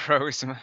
Necrozma.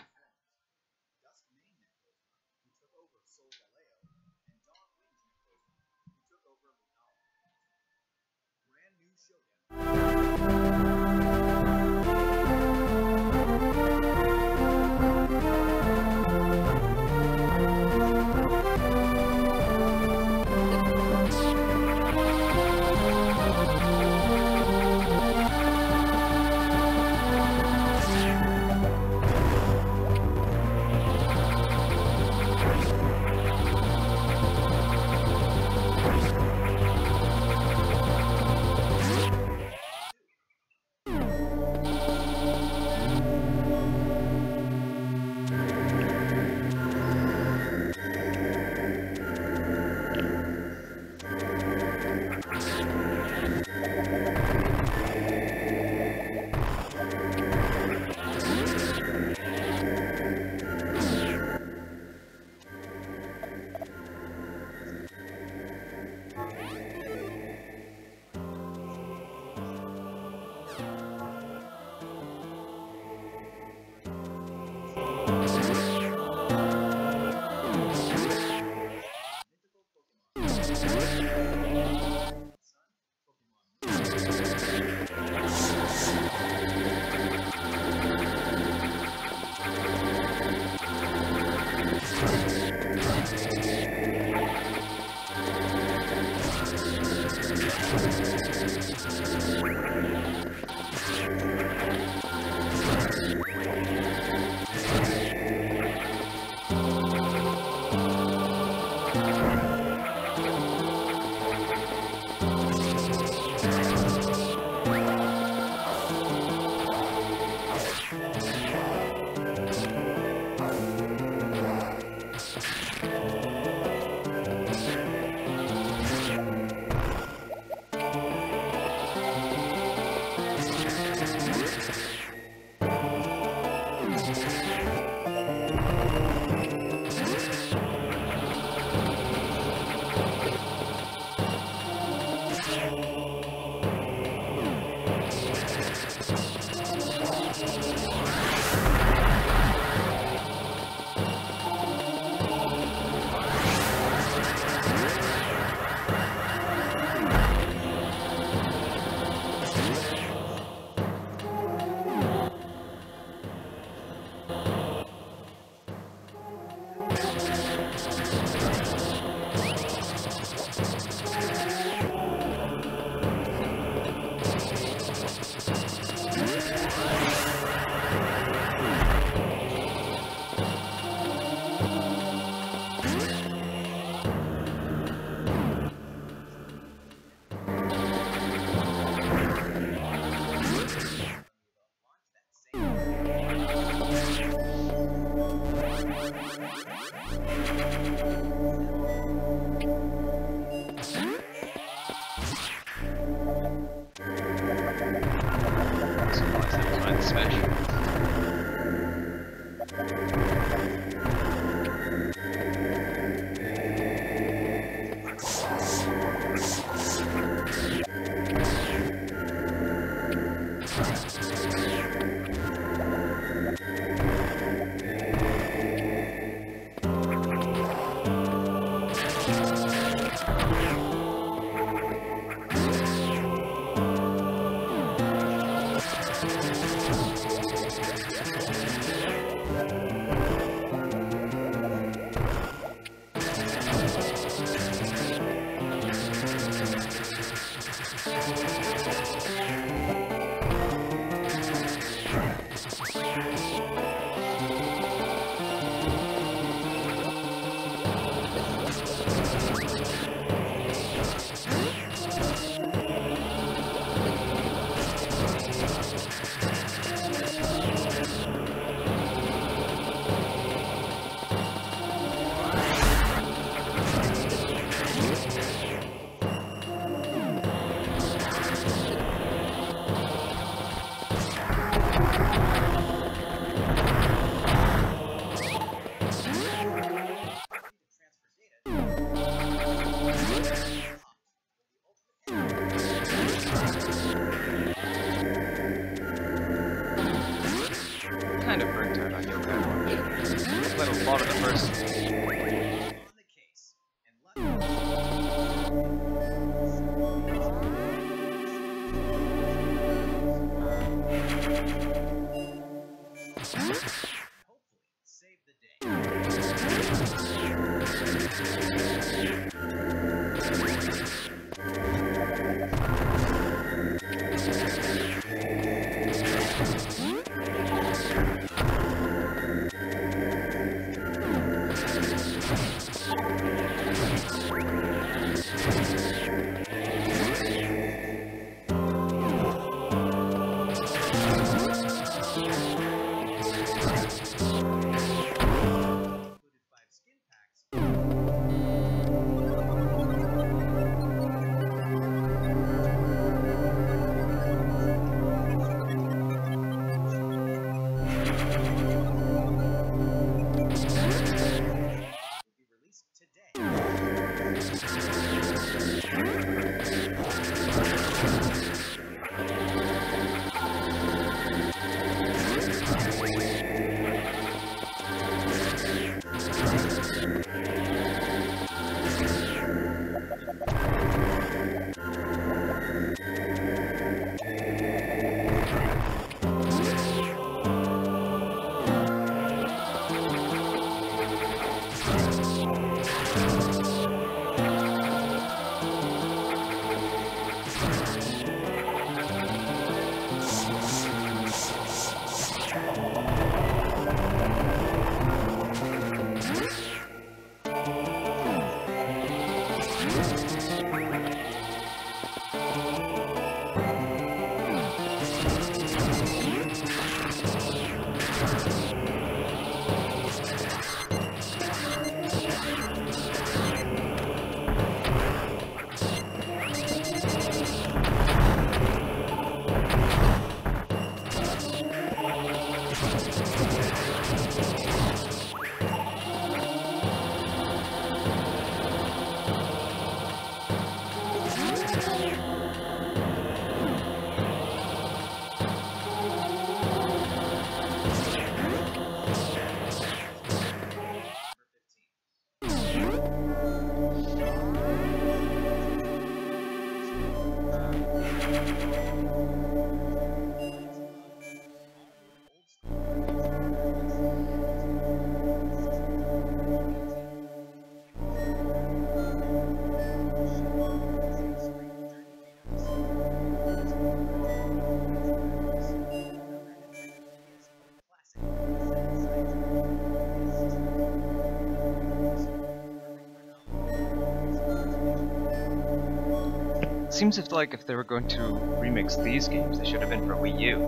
seems if they were going to remix these games, they should have been for Wii U.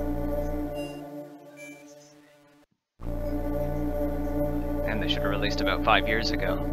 And they should have released about 5 years ago.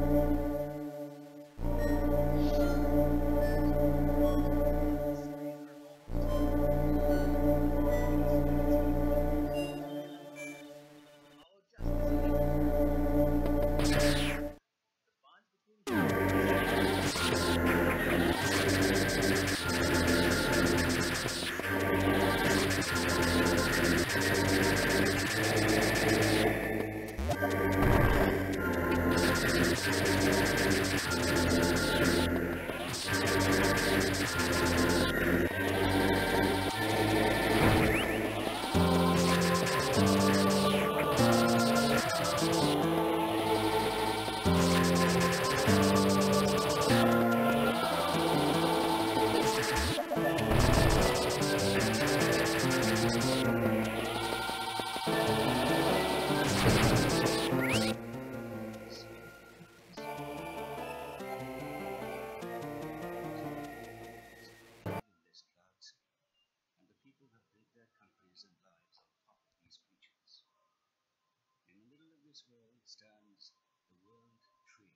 Stands the world tree,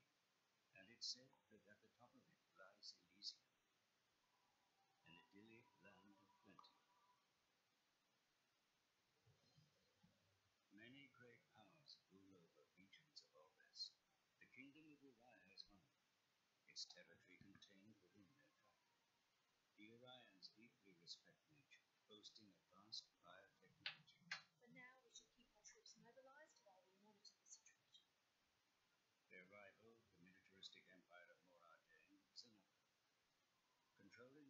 and it's said that at the top of it lies Elysium, an idyllic land of plenty. Many great powers rule over regions of our west. The kingdom of Uriah is one of them, its territory contained within their tract. The Urians deeply respect nature, boasting advanced biotechnology. For now, we should keep our troops mobilized while we monitor the situation. Their rival, the militaristic empire of Moradin, is another. Controlling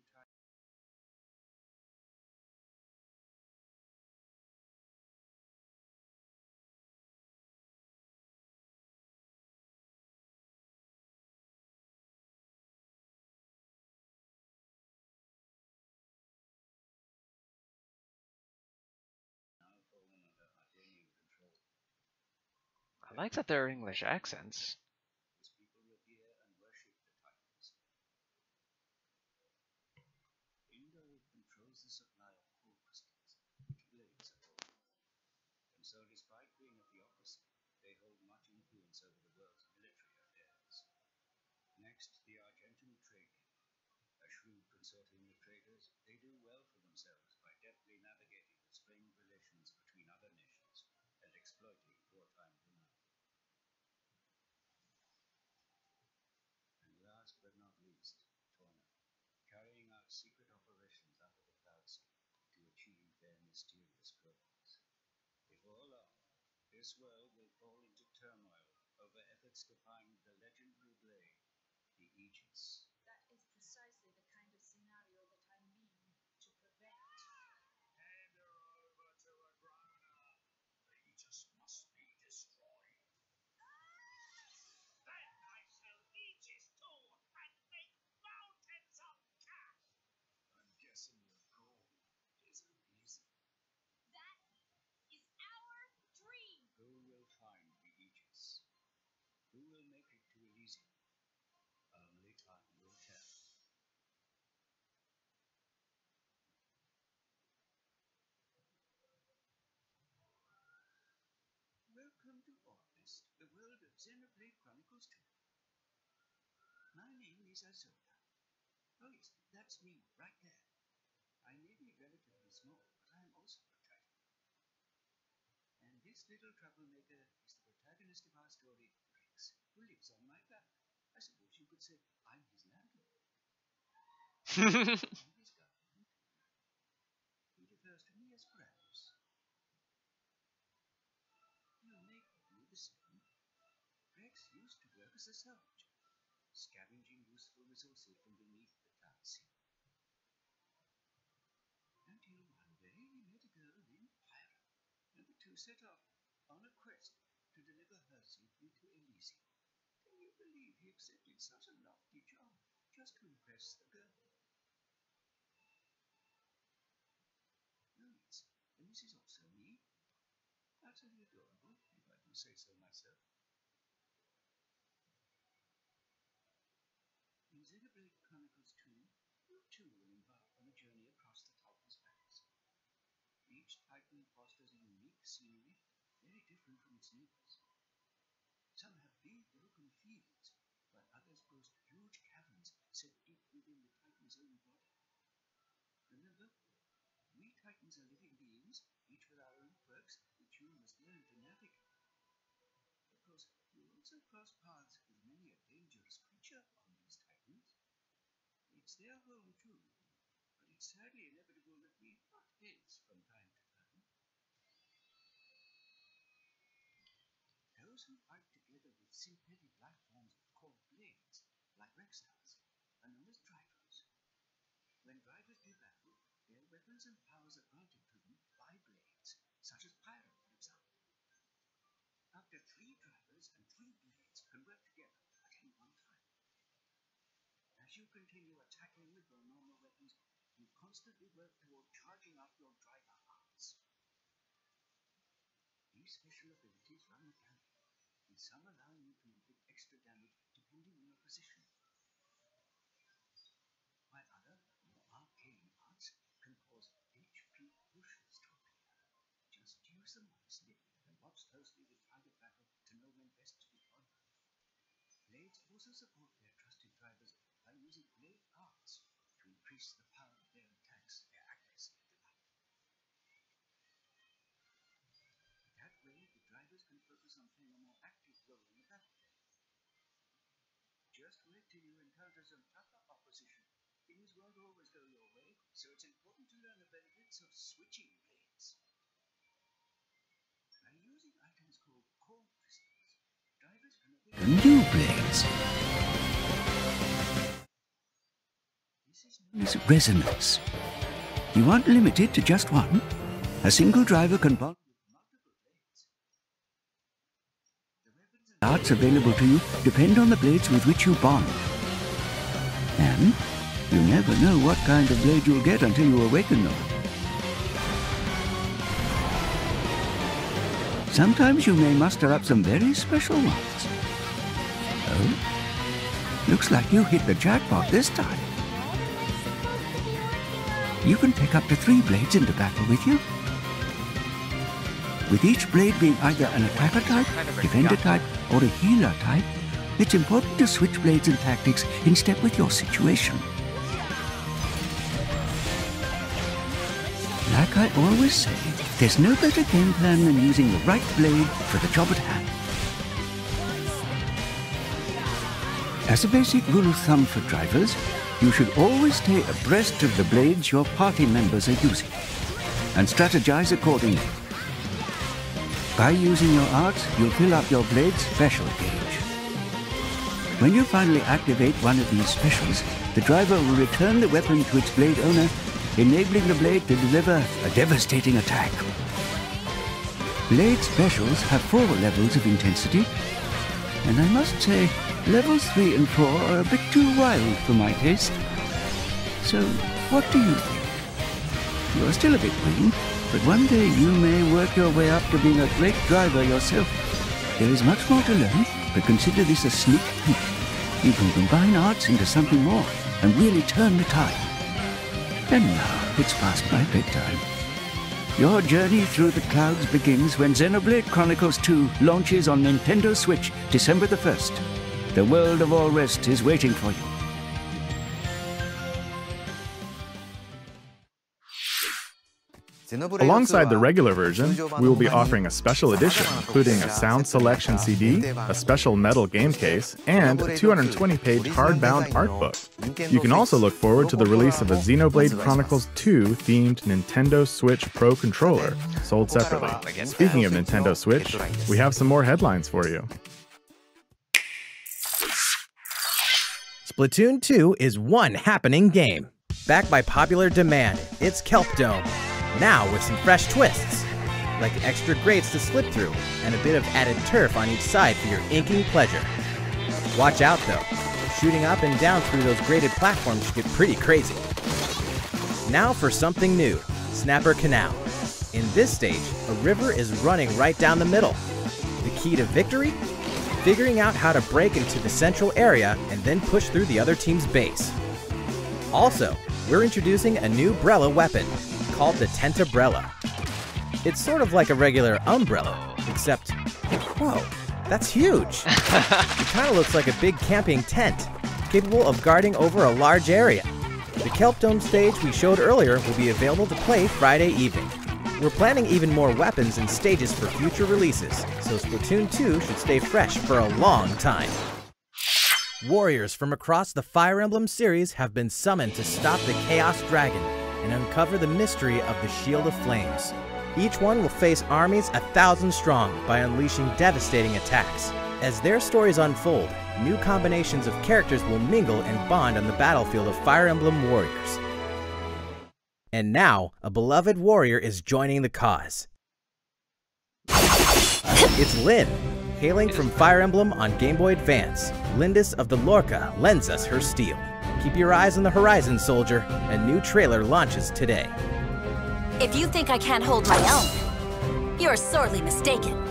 now fallen under Ardenian control. I like that there are English accents. Whose people revere and worship the Titans. Indo controls the supply of core crystals, which blades are called. And so, despite being at the opposite, they hold much influence over the world's military affairs. Next, the Argentum trade union. A shrewd consortium of traders, they do well for themselves by deftly navigating the strained relations between other nations and exploiting wartime demand. And last but not least, Torna, carrying out secret operations under the Cloud Sea to achieve their mysterious goals. Before long, this world will fall into turmoil over efforts to find the legendary blade, the Aegis. That is precisely the kind of scenario that I mean to prevent. Hand her over to Agrona. The Aegis must be destroyed. Then I shall Aegis too and make mountains of cash. I'm guessing your goal is Elysium. That is our dream. Who will find the Aegis? Who will make it to Elysium? Only time will tell. Welcome to Orpist, the world of Xenoblade Chronicles 2. My name is Ahsoka. Oh yes, that's me, right there. I may be relatively small, but I am also a Titan. And this little troublemaker is the protagonist of our story, Rex, who lives on my back. I suppose you could say I'm his landlord. And his guardian. He refers to me as Grabs. You may call me the same. Rex used to work as a scavenger, scavenging useful resources from beneath the Cloud Sea. Until one day he met a girl named Pyra, and the two set off on a quest to deliver her safely to Elysium. Can you believe he accepted such a lofty job just to impress the girl? Oh yes, and this is also me. Utterly adorable, if I do say so myself. In Xenoblade Chronicles 2, you too will embark on a journey across the Titan's backs. Each Titan fosters a unique scenery, very different from its neighbors. Some have big open fields, while others boast huge caverns set deep within the Titan's own body. Remember, we Titans are living beings, each with our own quirks, which you must learn to navigate. Of course, you'll also cross paths with many a dangerous creature on these Titans. It's their home too, but it's sadly inevitable that we butt heads from time to time. Those who fight together with synthetic life forms called blades, like Rexstars, are known as drivers. When drivers do battle, their weapons and powers are granted to them by blades, such as Pyro, for example. Up to 3 drivers and 3 blades can work together at any one time. As you continue attacking with your normal weapons, you constantly work toward charging up your driver arts. These special abilities run the gamut, with some allowing you to inflict extra damage depending on your position, while other, more arcane arts can cause HP pushes to appear. Just use them wisely and watch closely with target battle to know when best to deploy them. Blades also support their trusted drivers by using blade arts to increase the power of their attacks, their accuracy, if you like. That way, the drivers can focus on playing a more active role in the battlefield. Just wait till you encounter some tougher opposition. Things won't always go your way, so it's important to learn the benefits of switching blades. By using items called core crystals, drivers can New blades. This is resonance. You aren't limited to just one. A single driver can bond with multiple blades. The arts available to you depend on the blades with which you bond. And you never know what kind of blade you'll get until you awaken them. Sometimes you may muster up some very special ones. Oh, looks like you hit the jackpot this time. You can pick up to 3 blades into battle with you. With each blade being either an attacker type, defender type, or a healer type, it's important to switch blades and tactics in step with your situation. Like I always say, there's no better game plan than using the right blade for the job at hand. As a basic rule of thumb for drivers, you should always stay abreast of the blades your party members are using, and strategize accordingly. By using your arts, you'll fill up your blade's special gauge. When you finally activate one of these specials, the driver will return the weapon to its blade owner, enabling the blade to deliver a devastating attack. Blade specials have 4 levels of intensity, and I must say, levels 3 and 4 are a bit too wild for my taste. So, what do you think? You are still a bit green, but one day you may work your way up to being a great driver yourself. There is much more to learn, but consider this a sneak peek. You can combine arts into something more and really turn the tide. And now it's past my bedtime. Your journey through the clouds begins when Xenoblade Chronicles 2 launches on Nintendo Switch December the 1st. The world of All Rest is waiting for you. Alongside the regular version, we will be offering a special edition, including a sound selection CD, a special metal game case, and a 220-page hardbound art book. You can also look forward to the release of a Xenoblade Chronicles 2 themed Nintendo Switch Pro controller, sold separately. Speaking of Nintendo Switch, we have some more headlines for you. Splatoon 2 is one happening game. Backed by popular demand, it's Kelp Dome. Now with some fresh twists, like extra grates to slip through and a bit of added turf on each side for your inking pleasure. Watch out though, shooting up and down through those graded platforms get pretty crazy. Now for something new, Snapper Canal. In this stage, a river is running right down the middle. The key to victory? Figuring out how to break into the central area and then push through the other team's base. Also, we're introducing a new Brella weapon called the Tentabrella. It's sort of like a regular umbrella, except, whoa, that's huge. It kind of looks like a big camping tent, capable of guarding over a large area. The Kelp Dome stage we showed earlier will be available to play Friday evening. We're planning even more weapons and stages for future releases, so Splatoon 2 should stay fresh for a long time. Warriors from across the Fire Emblem series have been summoned to stop the Chaos Dragon and uncover the mystery of the Shield of Flames. Each one will face armies 1,000 strong by unleashing devastating attacks. As their stories unfold, new combinations of characters will mingle and bond on the battlefield of Fire Emblem Warriors. And now, a beloved warrior is joining the cause. It's Lyn. Hailing from Fire Emblem on Game Boy Advance, Lindis of the Lorca lends us her steel. Keep your eyes on the horizon, soldier. A new trailer launches today. If you think I can't hold my own, you're sorely mistaken.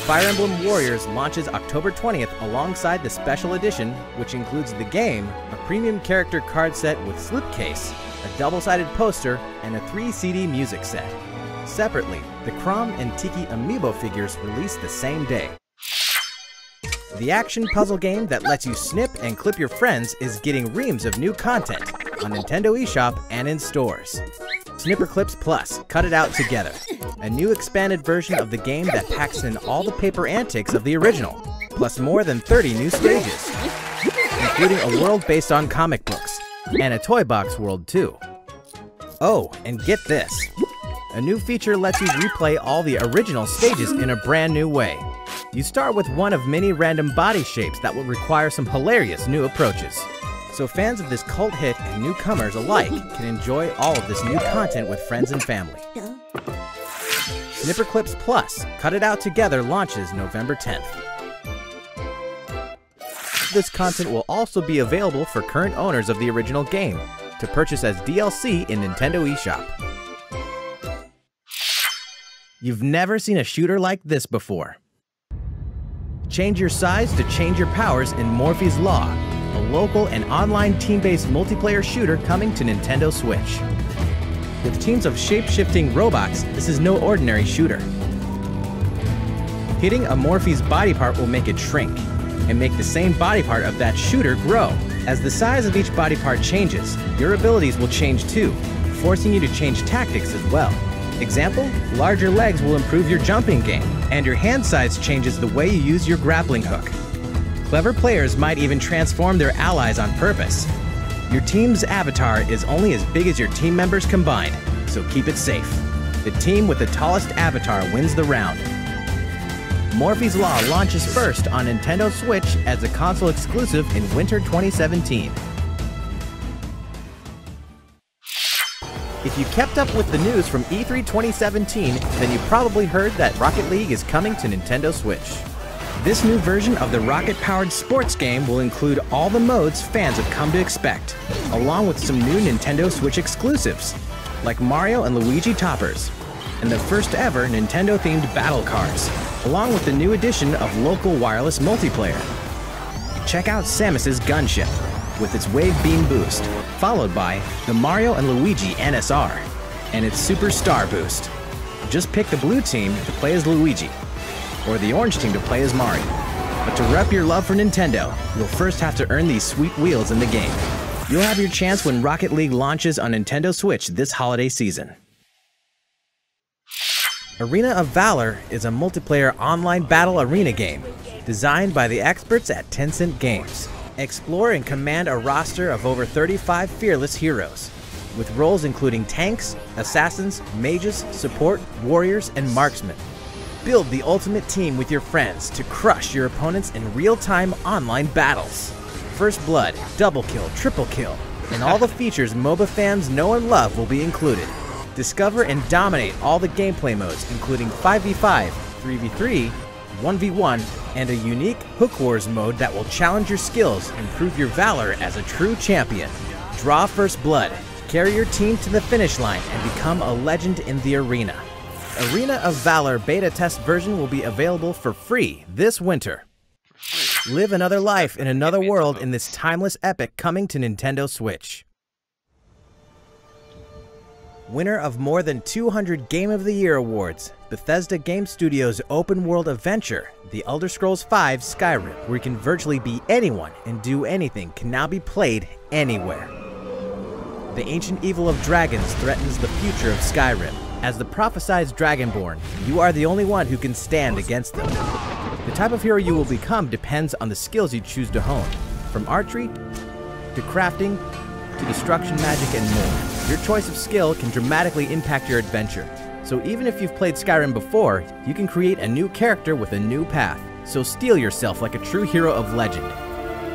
Fire Emblem Warriors launches October 20th alongside the special edition, which includes the game, a premium character card set with slipcase, a double-sided poster, and a 3-CD music set. Separately, the Chrom and Tiki amiibo figures released the same day. The action puzzle game that lets you snip and clip your friends is getting reams of new content on Nintendo eShop and in stores. Snipper Clips Plus, Cut It Out Together, a new expanded version of the game that packs in all the paper antics of the original, plus more than 30 new stages, including a world based on comic books, and a Toy Box world too. Oh, and get this. A new feature lets you replay all the original stages in a brand new way. You start with one of many random body shapes that will require some hilarious new approaches. So fans of this cult hit and newcomers alike can enjoy all of this new content with friends and family. Snipper Clips Plus, Cut It Out Together launches November 10th. This content will also be available for current owners of the original game to purchase as DLC in Nintendo eShop. You've never seen a shooter like this before. Change your size to change your powers in Morphe's Law, a local and online team-based multiplayer shooter coming to Nintendo Switch. With teams of shape-shifting robots, this is no ordinary shooter. Hitting a Morphe's body part will make it shrink, and make the same body part of that shooter grow. As the size of each body part changes, your abilities will change too, forcing you to change tactics as well. Example, larger legs will improve your jumping game, and your hand size changes the way you use your grappling hook. Clever players might even transform their allies on purpose. Your team's avatar is only as big as your team members combined, so keep it safe. The team with the tallest avatar wins the round. Morphe's Law launches first on Nintendo Switch as a console exclusive in winter 2017. If you kept up with the news from E3 2017, then you probably heard that Rocket League is coming to Nintendo Switch. This new version of the rocket-powered sports game will include all the modes fans have come to expect, along with some new Nintendo Switch exclusives, like Mario and Luigi toppers, and the first ever Nintendo-themed battle cars, along with the new addition of local wireless multiplayer. Check out Samus's gunship, with its wave beam boost, followed by the Mario and Luigi NSR, and its Super Star boost. Just pick the blue team to play as Luigi, or the orange team to play as Mario. But to rep your love for Nintendo, you'll first have to earn these sweet wheels in the game. You'll have your chance when Rocket League launches on Nintendo Switch this holiday season. Arena of Valor is a multiplayer online battle arena game designed by the experts at Tencent Games. Explore and command a roster of over 35 fearless heroes, with roles including tanks, assassins, mages, support, warriors, and marksmen. Build the ultimate team with your friends to crush your opponents in real-time online battles. First blood, double kill, triple kill, and all the features MOBA fans know and love will be included. Discover and dominate all the gameplay modes, including 5v5, 3v3, 1v1, and a unique Hook Wars mode that will challenge your skills and prove your valor as a true champion. Draw first blood, carry your team to the finish line, and become a legend in the arena. Arena of Valor beta test version will be available for free this winter. Live another life in another world in this timeless epic coming to Nintendo Switch. Winner of more than 200 Game of the Year awards, Bethesda Game Studios' open-world adventure, The Elder Scrolls V Skyrim, where you can virtually be anyone and do anything, can now be played anywhere. The ancient evil of dragons threatens the future of Skyrim. As the prophesized Dragonborn, you are the only one who can stand against them. The type of hero you will become depends on the skills you choose to hone, from archery to crafting to destruction magic and more. Your choice of skill can dramatically impact your adventure. So even if you've played Skyrim before, you can create a new character with a new path. So steel yourself like a true hero of legend.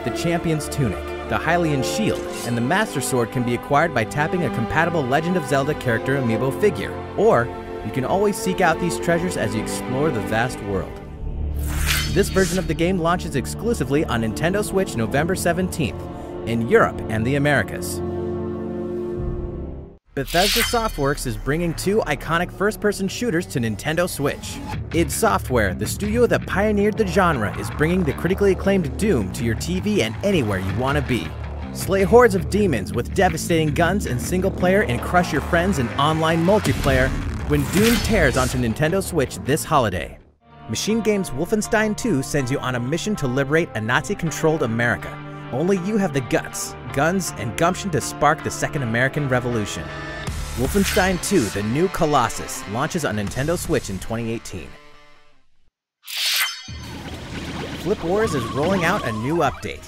The Champion's Tunic, the Hylian Shield, and the Master Sword can be acquired by tapping a compatible Legend of Zelda character amiibo figure. Or, you can always seek out these treasures as you explore the vast world. This version of the game launches exclusively on Nintendo Switch November 17th, in Europe and the Americas. Bethesda Softworks is bringing 2 iconic first-person shooters to Nintendo Switch. id Software, the studio that pioneered the genre, is bringing the critically acclaimed Doom to your TV and anywhere you want to be. Slay hordes of demons with devastating guns in single-player and crush your friends in online multiplayer when Doom tears onto Nintendo Switch this holiday. Machine Games' Wolfenstein 2 sends you on a mission to liberate a Nazi-controlled America. Only you have the guts, guns, and gumption to spark the Second American Revolution. Wolfenstein 2: The New Colossus launches on Nintendo Switch in 2018. Flip Wars is rolling out a new update,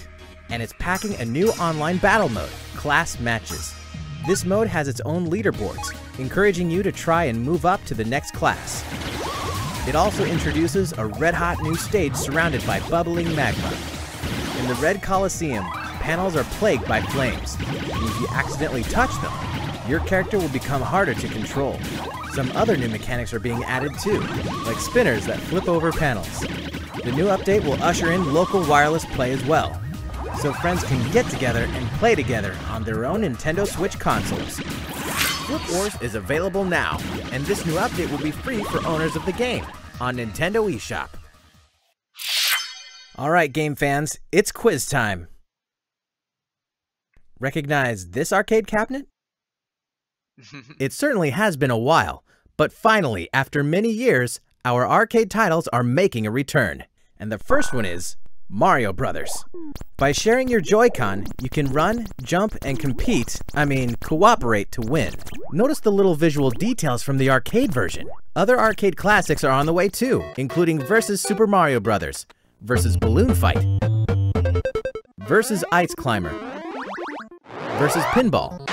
and it's packing a new online battle mode, Class Matches. This mode has its own leaderboards, encouraging you to try and move up to the next class. It also introduces a red-hot new stage surrounded by bubbling magma. In the Red Colosseum, panels are plagued by flames, and if you accidentally touch them, your character will become harder to control. Some other new mechanics are being added too, like spinners that flip over panels. The new update will usher in local wireless play as well, so friends can get together and play together on their own Nintendo Switch consoles. Flip Wars is available now, and this new update will be free for owners of the game on Nintendo eShop. Alright game fans, it's quiz time. Recognize this arcade cabinet? It certainly has been a while, but finally, after many years, our arcade titles are making a return. And the first one is Mario Brothers. By sharing your Joy-Con, you can run, jump, and cooperate to win. Notice the little visual details from the arcade version. Other arcade classics are on the way too, including Versus Super Mario Brothers, Versus Balloon Fight, Versus Ice Climber, Versus Pinball,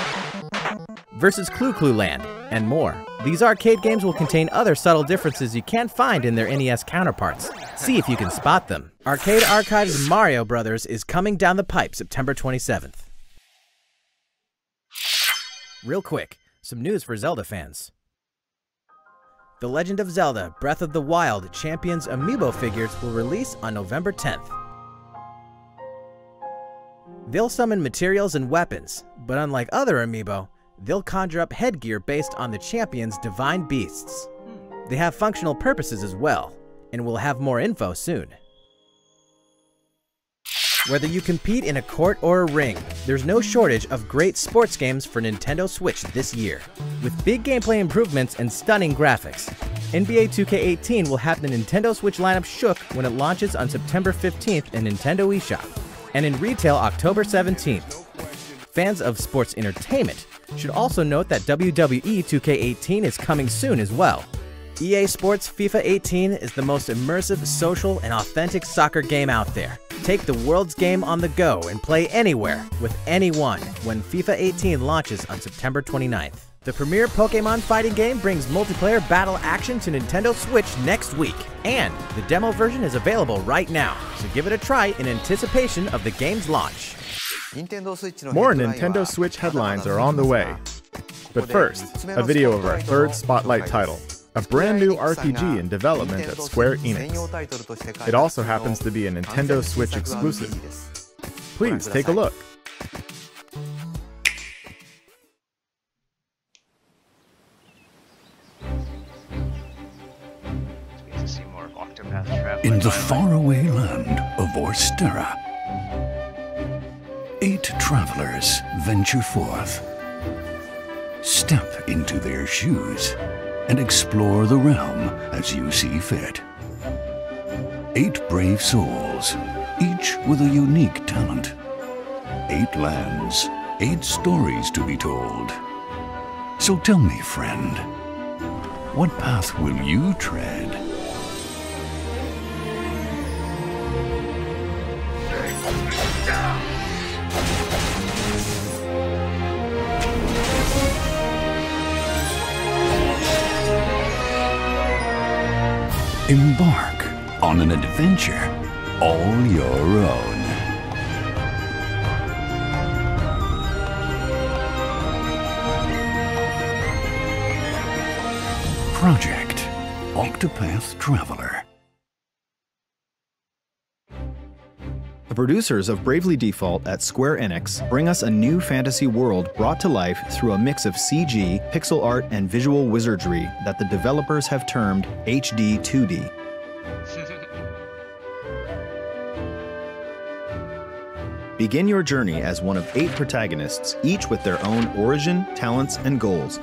Versus Clu Clu Land, and more. These arcade games will contain other subtle differences you can't find in their NES counterparts. See if you can spot them. Arcade Archive's Mario Brothers is coming down the pipe September 27th. Real quick, some news for Zelda fans. The Legend of Zelda: Breath of the Wild Champions Amiibo figures will release on November 10th. They'll summon materials and weapons, but unlike other Amiibo, they'll conjure up headgear based on the champion's divine beasts. They have functional purposes as well, and we'll have more info soon. Whether you compete in a court or a ring, there's no shortage of great sports games for Nintendo Switch this year. With big gameplay improvements and stunning graphics, NBA 2K18 will have the Nintendo Switch lineup shook when it launches on September 15th in Nintendo eShop, and in retail October 17th. Fans of sports entertainment should also note that WWE 2K18 is coming soon as well. EA Sports FIFA 18 is the most immersive, social, and authentic soccer game out there. Take the world's game on the go and play anywhere with anyone when FIFA 18 launches on September 29th. The premier Pokemon fighting game brings multiplayer battle action to Nintendo Switch next week, and the demo version is available right now, so give it a try in anticipation of the game's launch. More Nintendo Switch headlines are on the way. But first, a video of our third Spotlight title, a brand new RPG in development at Square Enix. It also happens to be a Nintendo Switch exclusive. Please take a look. In the faraway land of Orstera, 8 travelers venture forth, Step into their shoes and explore the realm as you see fit. 8 brave souls, each with a unique talent. 8 lands, 8 stories to be told. So tell me, friend, what path will you tread? Embark on an adventure all your own. Project Octopath Traveler. The producers of Bravely Default at Square Enix bring us a new fantasy world brought to life through a mix of CG, pixel art, and visual wizardry that the developers have termed HD 2D. Begin your journey as one of 8 protagonists, each with their own origin, talents, and goals.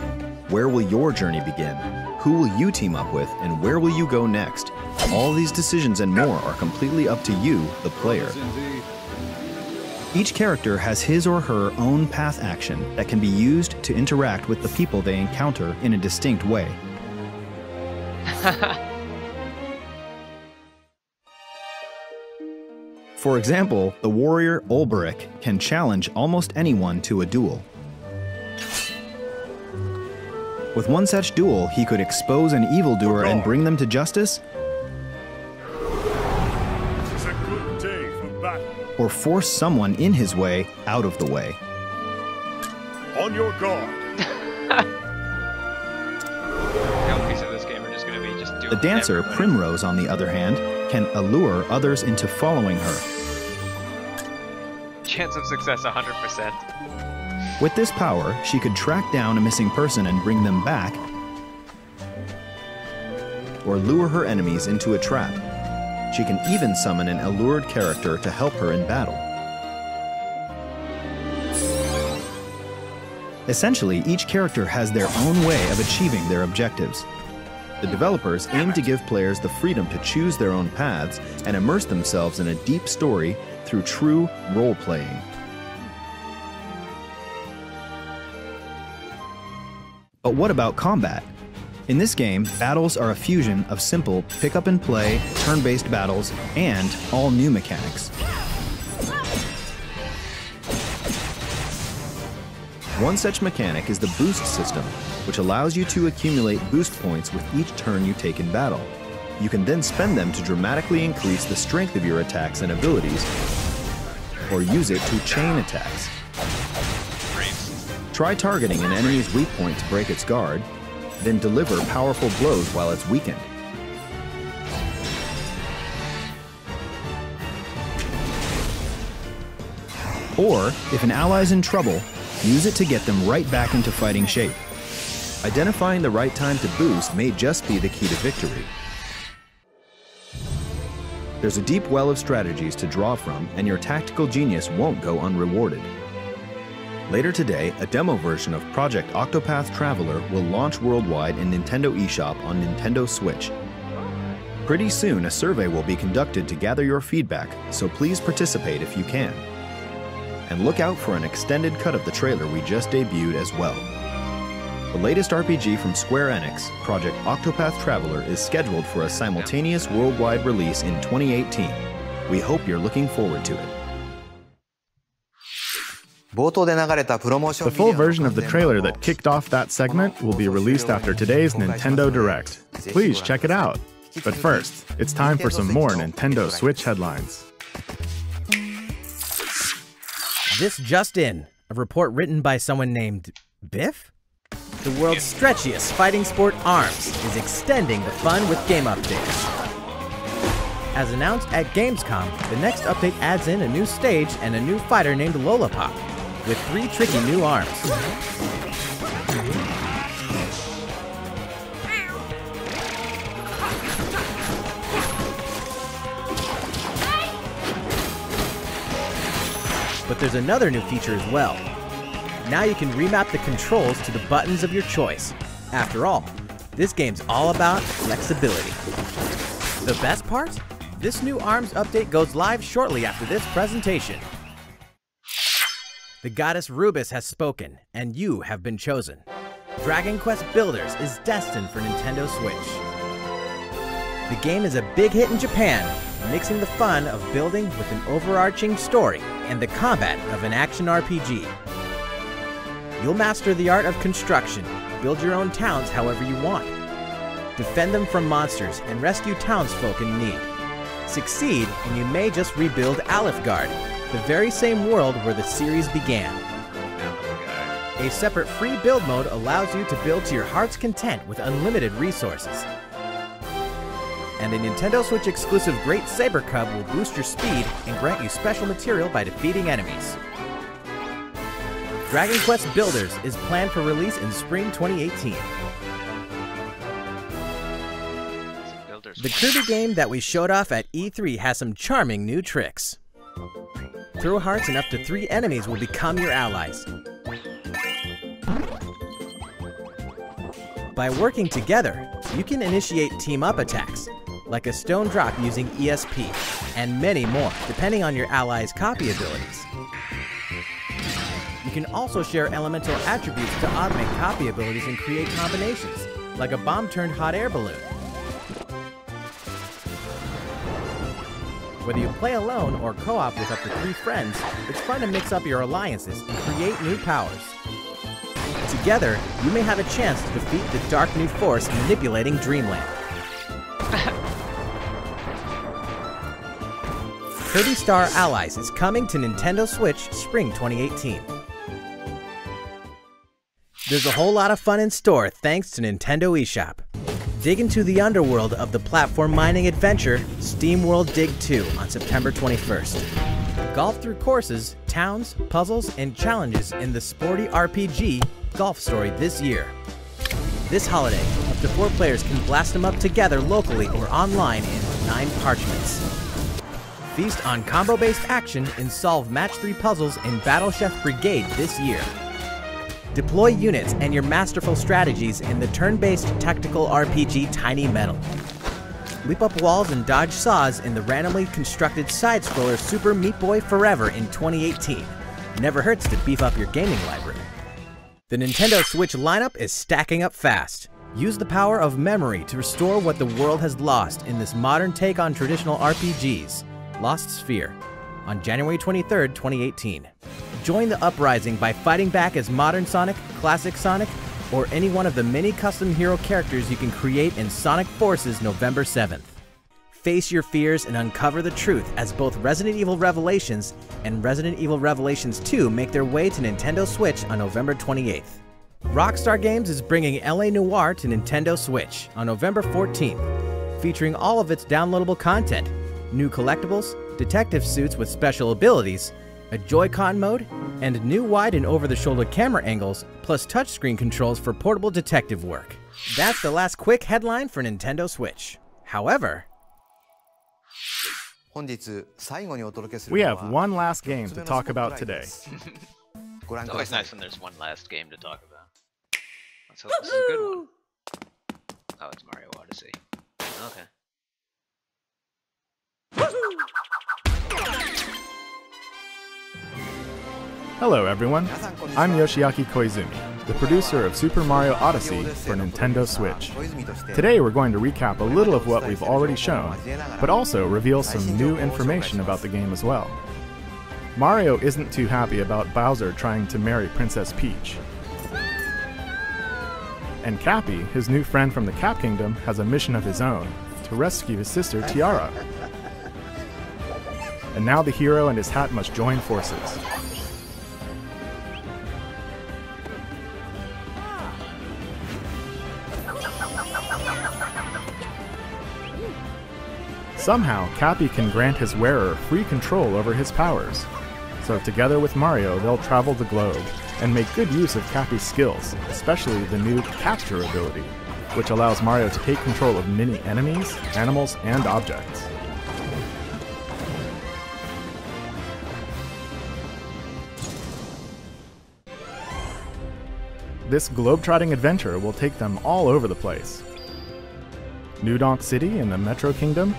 Where will your journey begin? Who will you team up with, and where will you go next? All these decisions and more are completely up to you, the player. Each character has his or her own path action that can be used to interact with the people they encounter in a distinct way. For example, the warrior Olberic can challenge almost anyone to a duel. With one such duel, he could expose an evildoer and bring them to justice, It's a good day for battle. or force someone in his way out of the way. On your guard. The only piece of this game are just going to be just doing The dancer everybody. Primrose, on the other hand, can allure others into following her. Chance of success 100%. With this power, she could track down a missing person and bring them back, or lure her enemies into a trap. She can even summon an allured character to help her in battle. Essentially, each character has their own way of achieving their objectives. The developers aim to give players the freedom to choose their own paths and immerse themselves in a deep story through true role-playing. But what about combat? In this game, battles are a fusion of simple pick-up-and-play, turn-based battles, and all new mechanics. One such mechanic is the boost system, which allows you to accumulate boost points with each turn you take in battle. You can then spend them to dramatically increase the strength of your attacks and abilities, or use it to chain attacks. Try targeting an enemy's weak point to break its guard, then deliver powerful blows while it's weakened. Or, if an ally's in trouble, use it to get them right back into fighting shape. Identifying the right time to boost may just be the key to victory. There's a deep well of strategies to draw from, and your tactical genius won't go unrewarded. Later today, a demo version of Project Octopath Traveler will launch worldwide in Nintendo eShop on Nintendo Switch. Pretty soon, a survey will be conducted to gather your feedback, so please participate if you can. And look out for an extended cut of the trailer we just debuted as well. The latest RPG from Square Enix, Project Octopath Traveler, is scheduled for a simultaneous worldwide release in 2018. We hope you're looking forward to it. The full version of the trailer that kicked off that segment will be released after today's Nintendo Direct. Please check it out. But first, it's time for some more Nintendo Switch headlines. This just in, a report written by someone named Biff? The world's stretchiest fighting sport, ARMS, is extending the fun with game updates. As announced at Gamescom, the next update adds in a new stage and a new fighter named Lollipop, with 3 tricky new arms. But there's another new feature as well. Now you can remap the controls to the buttons of your choice. After all, this game's all about flexibility. The best part? This new ARMS update goes live shortly after this presentation. The goddess Rubis has spoken, and you have been chosen. Dragon Quest Builders is destined for Nintendo Switch. The game is a big hit in Japan, mixing the fun of building with an overarching story and the combat of an action RPG. You'll master the art of construction, build your own towns however you want, defend them from monsters, and rescue townsfolk in need. Succeed, and you may just rebuild Alifgard, the very same world where the series began. A separate free build mode allows you to build to your heart's content with unlimited resources. And a Nintendo Switch exclusive Great Saber Cub will boost your speed and grant you special material by defeating enemies. Dragon Quest Builders is planned for release in spring 2018. The Kirby game that we showed off at E3 has some charming new tricks. Throw hearts and up to 3 enemies will become your allies. By working together, you can initiate team-up attacks, like a stone drop using ESP, and many more, depending on your allies' copy abilities. You can also share elemental attributes to augment copy abilities and create combinations, like a bomb-turned hot air balloon. Whether you play alone or co-op with up to 3 friends, it's fun to mix up your alliances and create new powers. Together, you may have a chance to defeat the dark new force manipulating Dreamland. Kirby Star Allies is coming to Nintendo Switch spring 2018. There's a whole lot of fun in store thanks to Nintendo eShop. Dig into the underworld of the platform mining adventure SteamWorld Dig 2 on September 21st. Golf through courses, towns, puzzles, and challenges in the sporty RPG Golf Story this year. This holiday, up to 4 players can blast them up together locally or online in 9 parchments. Feast on combo-based action and solve match 3 puzzles in Battle Chef Brigade this year. Deploy units and your masterful strategies in the turn-based tactical RPG Tiny Metal. Leap up walls and dodge saws in the randomly constructed side-scroller Super Meat Boy Forever in 2018. Never hurts to beef up your gaming library. The Nintendo Switch lineup is stacking up fast. Use the power of memory to restore what the world has lost in this modern take on traditional RPGs, Lost Sphere, on January 23, 2018. Join the uprising by fighting back as Modern Sonic, Classic Sonic, or any one of the many custom hero characters you can create in Sonic Forces November 7th. Face your fears and uncover the truth as both Resident Evil Revelations and Resident Evil Revelations 2 make their way to Nintendo Switch on November 28th. Rockstar Games is bringing LA Noire to Nintendo Switch on November 14th, featuring all of its downloadable content, new collectibles, detective suits with special abilities, a Joy-Con mode, and new wide and over-the-shoulder camera angles, plus touchscreen controls for portable detective work. That's the last quick headline for Nintendo Switch. However, we have one last game to talk about today. It's always nice when there's one last game to talk about. Let's hope this is a good one. Oh, it's Mario Odyssey. Okay. Hello everyone, I'm Yoshiaki Koizumi, the producer of Super Mario Odyssey for Nintendo Switch. Today we're going to recap a little of what we've already shown, but also reveal some new information about the game as well. Mario isn't too happy about Bowser trying to marry Princess Peach. And Cappy, his new friend from the Cap Kingdom, has a mission of his own, to rescue his sister Tiara. And now the hero and his hat must join forces. Somehow, Cappy can grant his wearer free control over his powers. So together with Mario, they'll travel the globe and make good use of Cappy's skills, especially the new Capture ability, which allows Mario to take control of many enemies, animals, and objects. This globe-trotting adventure will take them all over the place. New Donk City in the Metro Kingdom,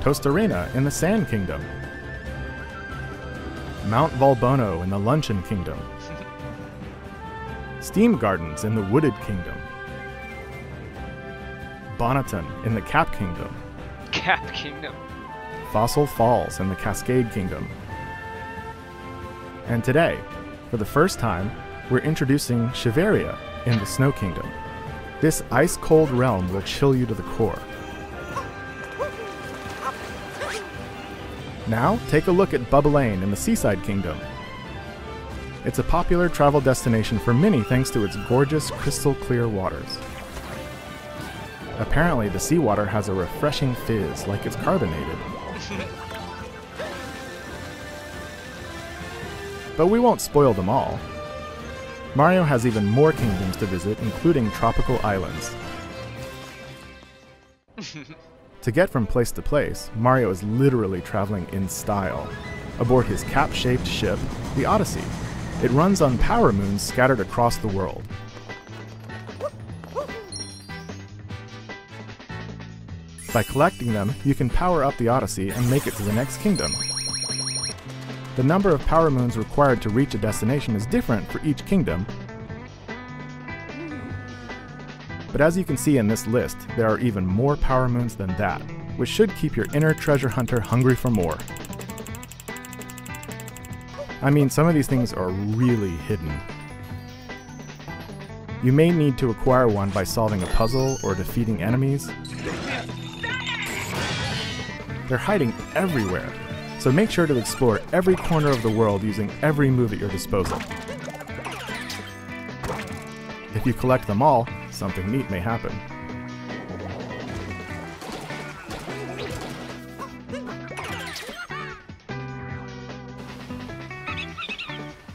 Toast Arena in the Sand Kingdom, Mount Volbono in the Luncheon Kingdom, Steam Gardens in the Wooded Kingdom, Bonneton in the Cap Kingdom, Cap Kingdom. Fossil Falls in the Cascade Kingdom. And today, for the first time, we're introducing Shiveria in the Snow Kingdom. This ice-cold realm will chill you to the core. Now, take a look at Bubbelane in the Seaside Kingdom. It's a popular travel destination for many thanks to its gorgeous, crystal-clear waters. Apparently, the seawater has a refreshing fizz, like it's carbonated. But we won't spoil them all. Mario has even more kingdoms to visit, including tropical islands. To get from place to place, Mario is literally traveling in style, aboard his cap-shaped ship, the Odyssey. It runs on power moons scattered across the world. By collecting them, you can power up the Odyssey and make it to the next kingdom. The number of power moons required to reach a destination is different for each kingdom, but as you can see in this list, there are even more power moons than that, which should keep your inner treasure hunter hungry for more. I mean, some of these things are really hidden. You may need to acquire one by solving a puzzle or defeating enemies. They're hiding everywhere, so make sure to explore every corner of the world using every move at your disposal. If you collect them all, something neat may happen.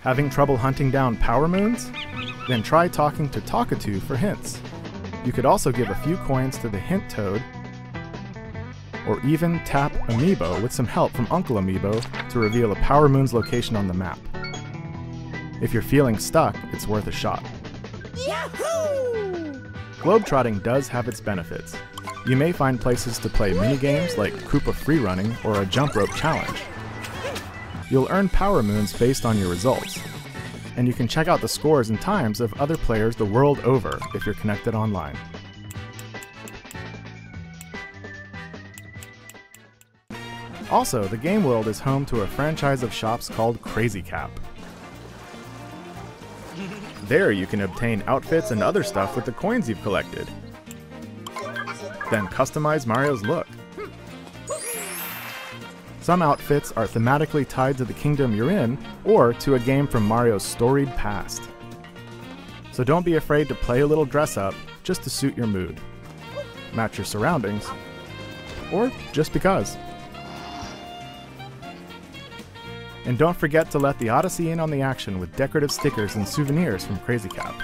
Having trouble hunting down power moons? Then try talking to Talkatoo for hints. You could also give a few coins to the Hint Toad, or even tap Amiibo with some help from Uncle Amiibo to reveal a power moon's location on the map. If you're feeling stuck, it's worth a shot. Yahoo! Globetrotting does have its benefits. You may find places to play minigames like Koopa Freerunning or a Jump Rope Challenge. You'll earn power moons based on your results, and you can check out the scores and times of other players the world over if you're connected online. Also, the game world is home to a franchise of shops called Crazy Cap. There you can obtain outfits and other stuff with the coins you've collected. Then customize Mario's look. Some outfits are thematically tied to the kingdom you're in, or to a game from Mario's storied past. So don't be afraid to play a little dress up just to suit your mood, match your surroundings, or just because. And don't forget to let the Odyssey in on the action with decorative stickers and souvenirs from Crazy Cap.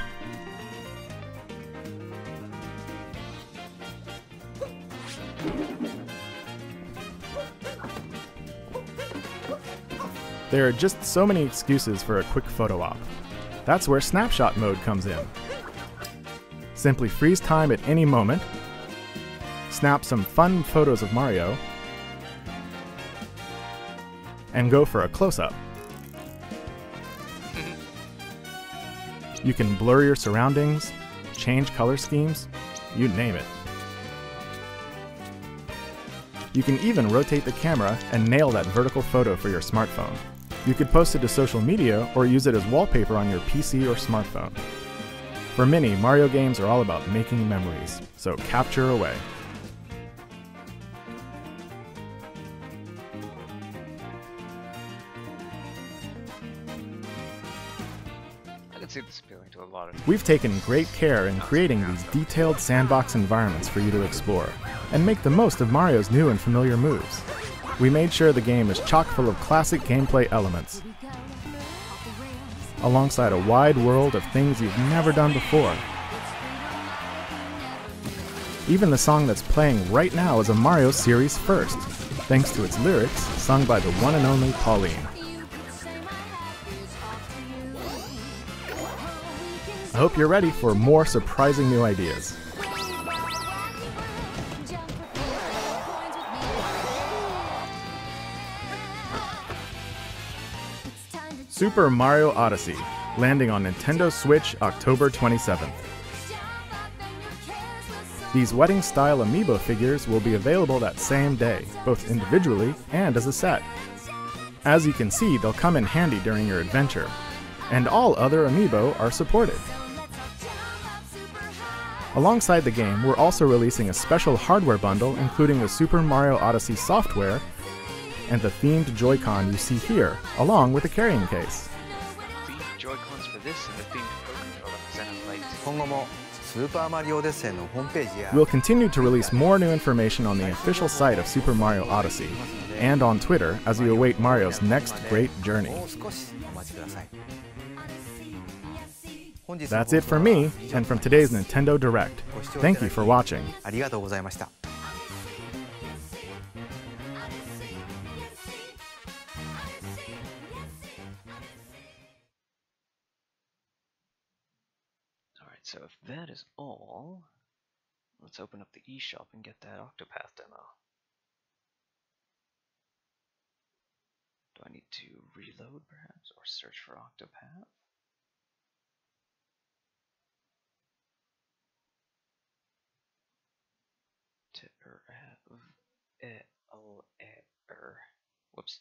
There are just so many excuses for a quick photo op. That's where snapshot mode comes in. Simply freeze time at any moment, snap some fun photos of Mario, and go for a close-up. You can blur your surroundings, change color schemes, you name it. You can even rotate the camera and nail that vertical photo for your smartphone. You could post it to social media or use it as wallpaper on your PC or smartphone. For many, Mario games are all about making memories, so capture away. See this appealing to a lot of. We've taken great care in creating these detailed sandbox environments for you to explore, and make the most of Mario's new and familiar moves. We made sure the game is chock full of classic gameplay elements, alongside a wide world of things you've never done before. Even the song that's playing right now is a Mario series first, thanks to its lyrics sung by the one and only Pauline. I hope you're ready for more surprising new ideas. Super Mario Odyssey, landing on Nintendo Switch October 27th. These wedding-style amiibo figures will be available that same day, both individually and as a set. As you can see, they'll come in handy during your adventure, and all other amiibo are supported. Alongside the game, we're also releasing a special hardware bundle including the Super Mario Odyssey software and the themed Joy-Con you see here, along with a carrying case. Themed Joy-Cons for this and the themed Pro Controller for Xenoblade. We'll continue to release more new information on the official site of Super Mario Odyssey and on Twitter as we await Mario's next great journey. That's it for me and from today's Nintendo Direct. Thank you for watching. Alright, so if that is all, let's open up the eShop and get that Octopath demo. Do I need to reload perhaps, or search for Octopath? Whoops.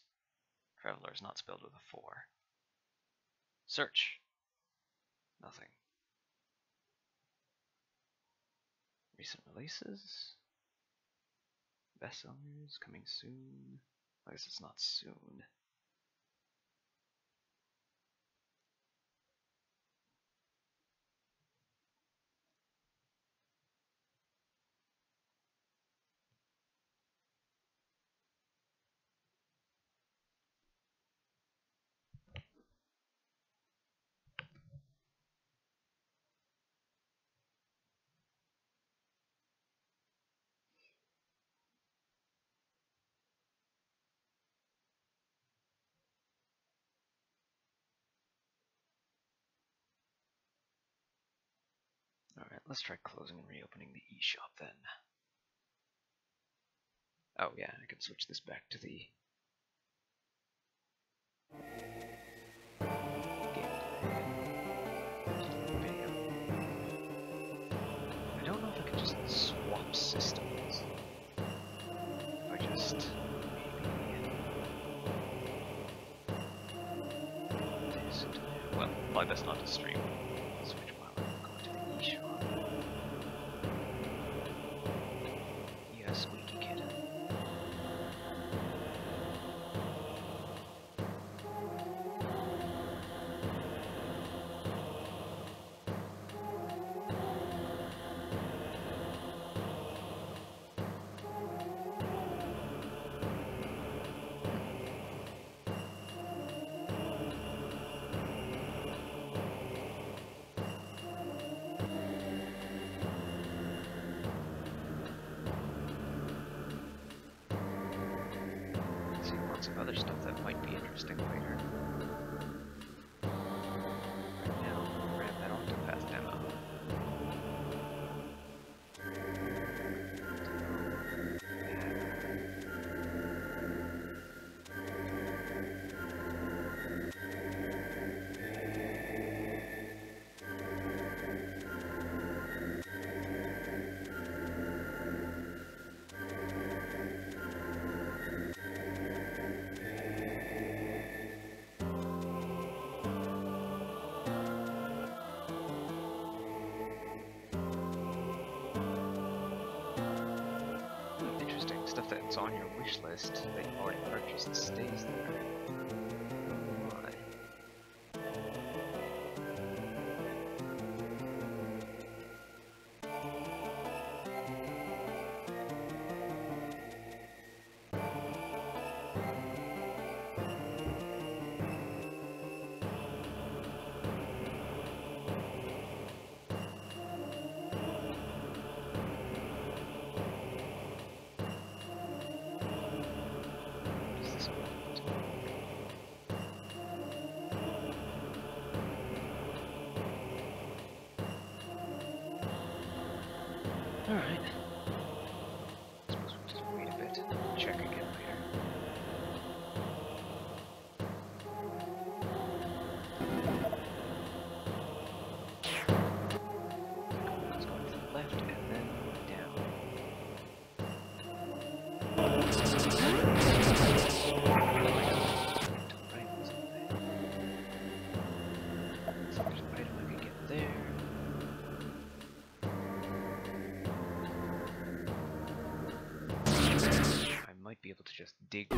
Traveler is not spelled with a 4. Search. Nothing. Recent releases. Bestsellers coming soon. I guess it's not soon. Alright, let's try closing and reopening the eShop then. Oh yeah, I can switch this back to the video. I don't know if I can just swap systems. If I just well, like that's not a stream. Switch while I'm going to the eShop. Yeah, squeaky kid. Some other stuff that might be interesting later. Right now, grab that Octopath demo. Stuff that's on your wish list that you've already purchased stays there. Why? Does this want? Alright. Suppose we'll just wait a bit and check again later. Let's go to the left and then down. Right, wasn't there? So there's an item I could get there. I might be able to just dig.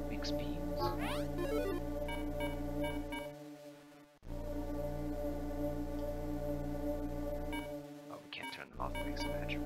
Mixed beans. Oh, we can't turn them off mixed match.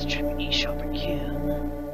Trip eShop again.